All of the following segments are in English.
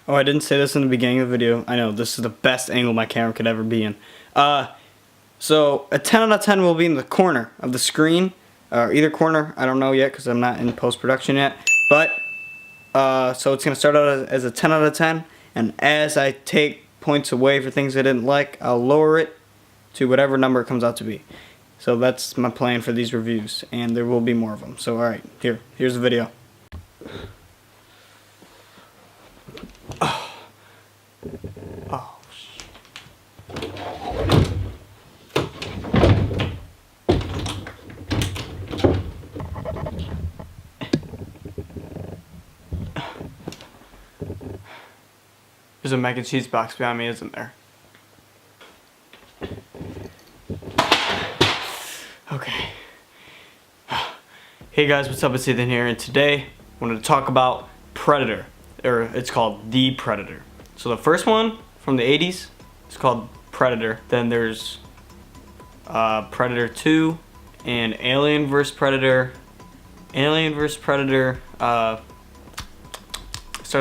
Oh, I didn't say this in the beginning of the video. I know, this is the best angle my camera could ever be in. So, a 10 out of 10 will be in the corner of the screen. Or either corner, I don't know yet because I'm not in post-production yet. But, so it's going to start out as a 10 out of 10. And as I take points away for things I didn't like, I'll lower it to whatever number it comes out to be. So that's my plan for these reviews. And there will be more of them. So, alright, here's the video. Oh, there's a mac and cheese box behind me, isn't there? Okay. Hey guys, what's up? It's Ethan here, and today I wanted to talk about Predator, or it's called The Predator. So the first one from the 80s is called Predator. Then there's Predator 2 and Alien vs. Predator. Alien vs. Predator starts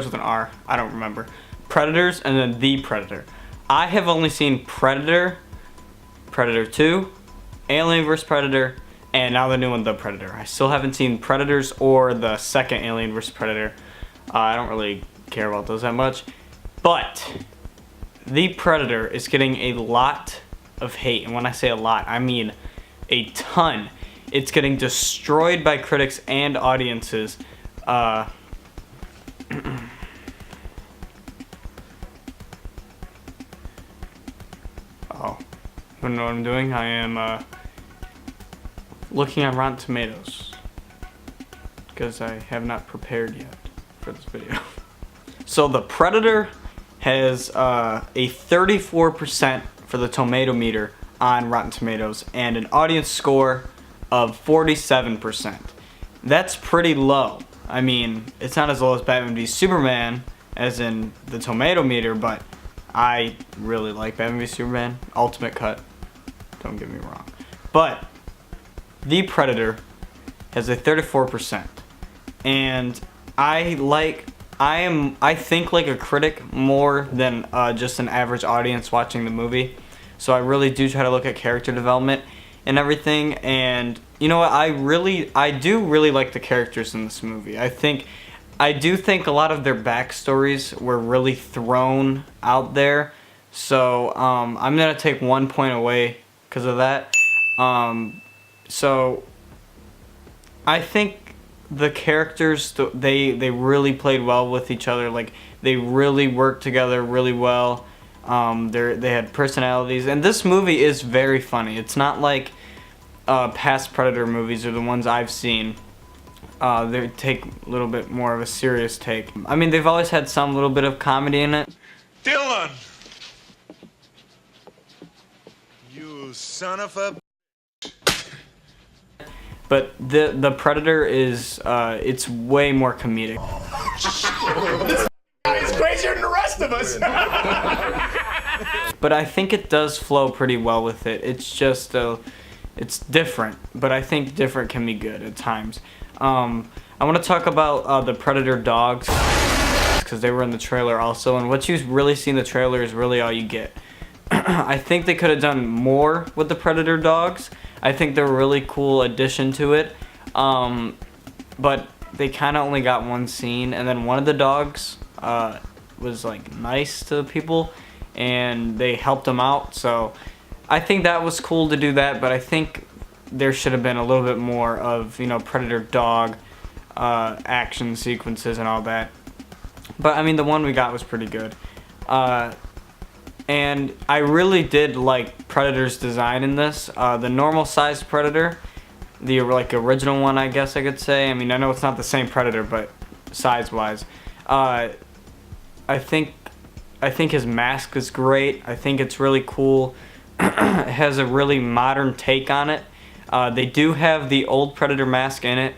with an R. I don't remember. Predators, and then The Predator. I have only seen Predator, Predator 2, Alien vs. Predator, and now the new one, The Predator. I still haven't seen Predators or the second Alien vs. Predator. I don't really care about those that much. But The Predator is getting a lot of hate. And when I say a lot, I mean a ton. It's getting destroyed by critics and audiences. Oh, you know what I'm doing? I am looking at Rotten Tomatoes because I have not prepared yet for this video. So The Predator has a 34% for the tomato meter on Rotten Tomatoes and an audience score of 47%. That's pretty low. I mean, it's not as low as Batman v Superman as in the tomato meter, but I really like Batman v Superman. Ultimate cut. Don't get me wrong. But The Predator has a 34%. And I think like a critic more than just an average audience watching the movie. So I really do try to look at character development and everything. And you know what? I do really like the characters in this movie. I do think a lot of their backstories were really thrown out there. So I'm gonna take 1 point away because of that. So I think the characters, they really played well with each other. Like, they really worked together really well. They had personalities, and this movie is very funny. It's not like past Predator movies or the ones I've seen. They take a little bit more of a serious take. I mean, they've always had some little bit of comedy in it. Dylan! You son of a... But the Predator is, it's way more comedic. This guy is crazier than the rest of us! But I think it does flow pretty well with it. It's just, it's different. But I think different can be good at times. I want to talk about the Predator dogs, because they were in the trailer also. And what you really see in the trailer is really all you get. I think they could have done more with the Predator dogs. I think they're a really cool addition to it, but they kind of only got one scene, and then one of the dogs was like nice to people, and they helped him out. So I think that was cool to do that, but I think there should have been a little bit more of, you know, Predator dog action sequences and all that. But I mean, the one we got was pretty good. And I really did like Predator's design in this. The normal sized Predator, the like original one, I guess I could say. I mean, I know it's not the same Predator, but size wise, I think his mask is great. I think it's really cool. It has a really modern take on it. They do have the old Predator mask in it,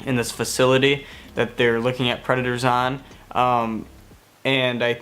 in this facility that they're looking at predators on. And I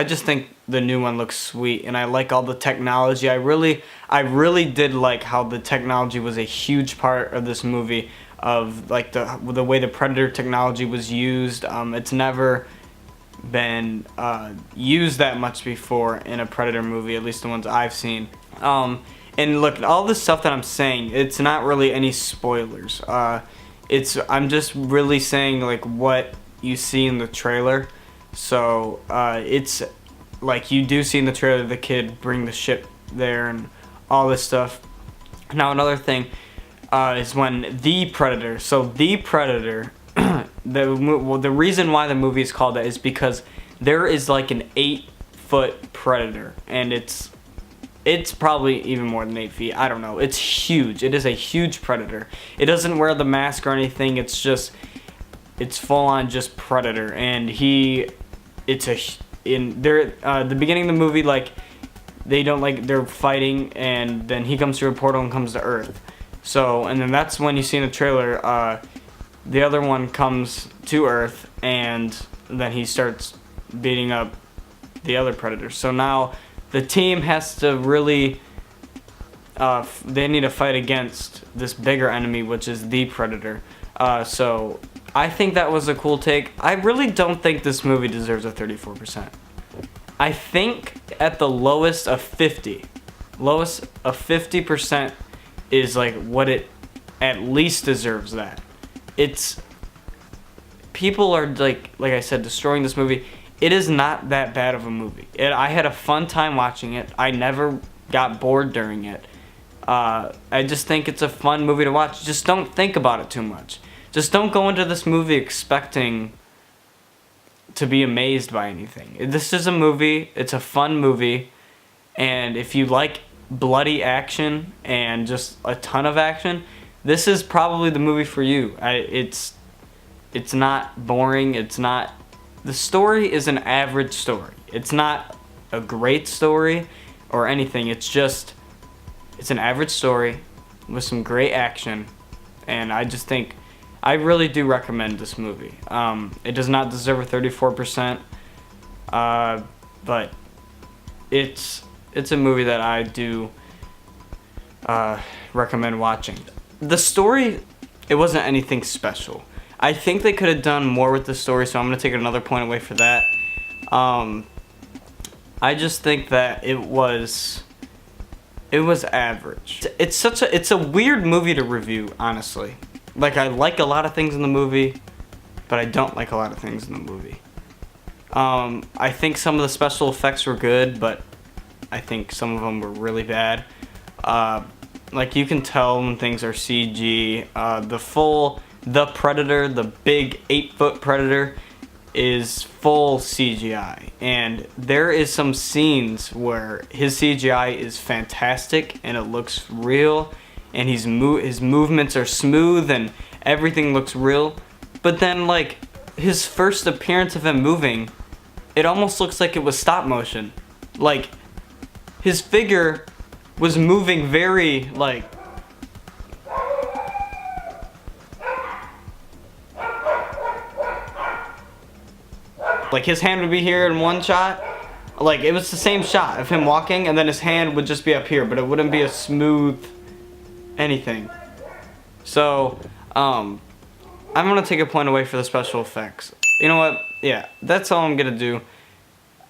just think the new one looks sweet, and I like all the technology. I really did like how the technology was a huge part of this movie, of like the way the Predator technology was used. It's never been used that much before in a Predator movie, at least the ones I've seen. And look, all this stuff that I'm saying, it's not really any spoilers. I'm just really saying like what you see in the trailer. So it's like you do see in the trailer the kid bring the ship there and all this stuff. Now another thing is when the Predator. So the Predator, the reason why the movie is called that is because there is like an 8-foot Predator, and it's probably even more than 8 feet. I don't know. It's huge. It is a huge Predator. It doesn't wear the mask or anything. It's full on just Predator, and the beginning of the movie, like they're fighting, and then he comes through a portal and comes to Earth. So, and then that's when you see in the trailer, the other one comes to Earth, and then he starts beating up the other Predators. So now the team has to really, they need to fight against this bigger enemy, which is the Predator. So I think that was a cool take. I really don't think this movie deserves a 34%. I think at the lowest of 50% is like what it at least deserves that. People are like I said, destroying this movie. It is not that bad of a movie. I had a fun time watching it. I never got bored during it. I just think it's a fun movie to watch. Just don't think about it too much. Just don't go into this movie expecting to be amazed by anything. This is a movie. It's a fun movie. And if you like bloody action and just a ton of action, this is probably the movie for you. It's not boring. The story is an average story. It's not a great story or anything. It's an average story with some great action, and I really do recommend this movie. It does not deserve a 34%, but it's a movie that I do recommend watching. The story, it wasn't anything special. I think they could have done more with the story, so I'm going to take another point away for that. I just think that it was average. It's a weird movie to review, honestly. Like, I like a lot of things in the movie, but I don't like a lot of things in the movie. I think some of the special effects were good, but I think some of them were really bad. Like, you can tell when things are CG. The Predator, the big 8-foot Predator, is full CGI. And there is some scenes where his CGI is fantastic and it looks real, and his movements are smooth and everything looks real. But then, like, his first appearance of him moving, it almost looks like it was stop motion. Like, his figure was moving very, like his hand would be here in one shot. Like, it was the same shot of him walking, and then his hand would just be up here, but it wouldn't be a smooth anything. So, I'm gonna take a point away for the special effects. You know what? Yeah, that's all I'm gonna do.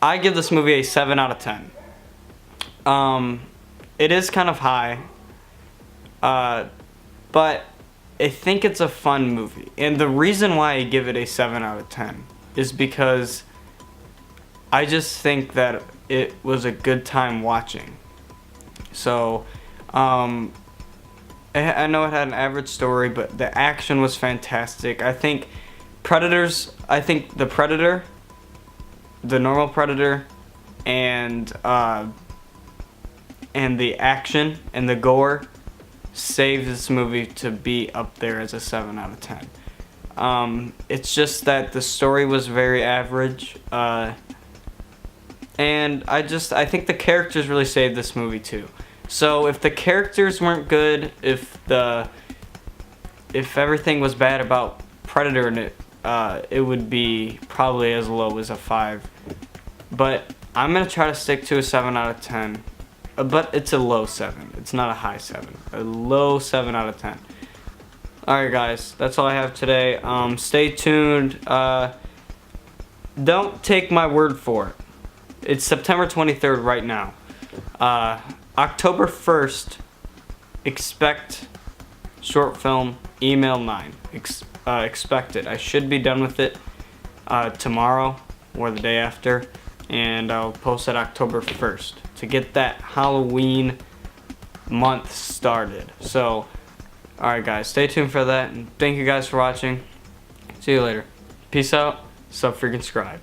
I give this movie a 7 out of 10. It is kind of high, but I think it's a fun movie. And the reason why I give it a 7 out of 10 is because I just think that it was a good time watching. So, I know it had an average story, but the action was fantastic. I think the Predator, the normal Predator, and the action and the gore saved this movie to be up there as a 7 out of 10. It's just that the story was very average, and I think the characters really saved this movie too. So if the characters weren't good, if everything was bad about Predator in it would be probably as low as a 5. But I'm gonna try to stick to a 7 out of 10. But it's a low 7. It's not a high 7. A low 7 out of 10. Alright guys, that's all I have today. Stay tuned. don't take my word for it. It's September 23rd right now. October 1st, expect short film email 9. Expect it. I should be done with it tomorrow or the day after, and I'll post it October 1st to get that Halloween month started. So, alright guys, stay tuned for that, and thank you guys for watching. See you later. Peace out. SUB-FREAKIN, SCRIBE.